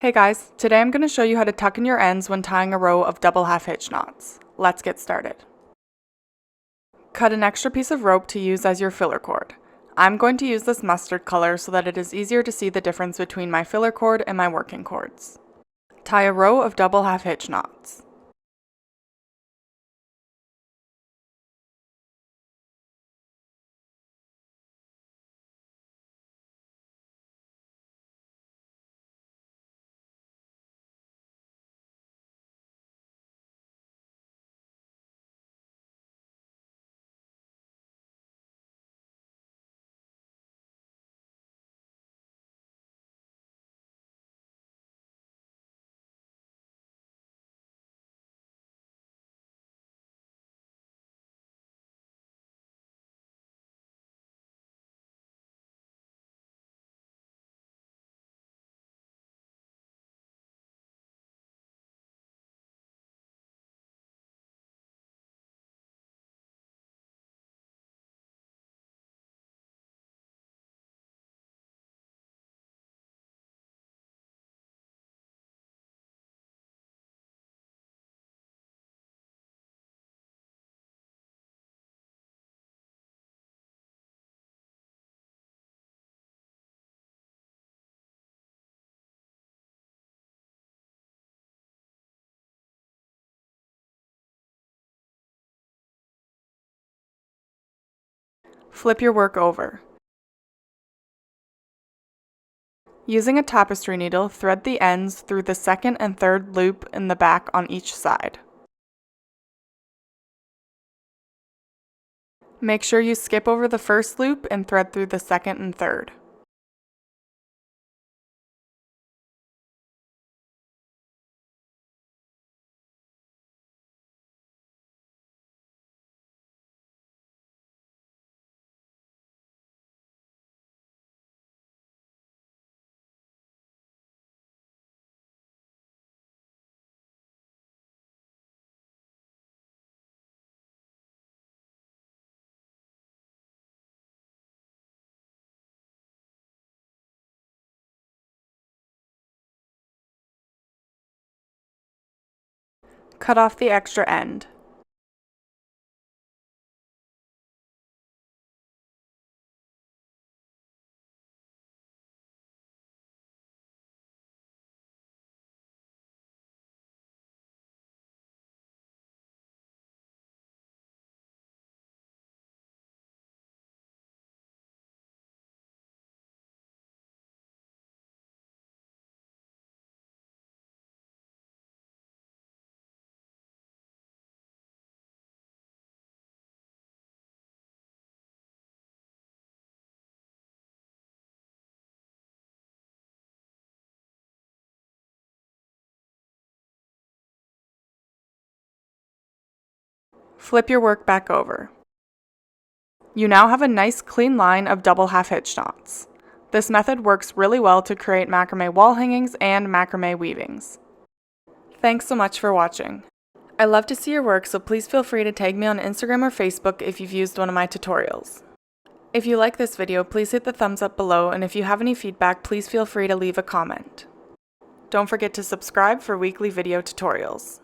Hey guys, today I'm going to show you how to tuck in your ends when tying a row of double half hitch knots. Let's get started. Cut an extra piece of rope to use as your filler cord. I'm going to use this mustard color so that it is easier to see the difference between my filler cord and my working cords. Tie a row of double half hitch knots. Flip your work over. Using a tapestry needle, thread the ends through the second and third loop in the back on each side. Make sure you skip over the first loop and thread through the second and third. Cut off the extra end. Flip your work back over. You now have a nice clean line of double half hitch knots. This method works really well to create macrame wall hangings and macrame weavings. Thanks so much for watching. I love to see your work, so please feel free to tag me on Instagram or Facebook if you've used one of my tutorials. If you like this video, please hit the thumbs up below, and if you have any feedback, please feel free to leave a comment. Don't forget to subscribe for weekly video tutorials.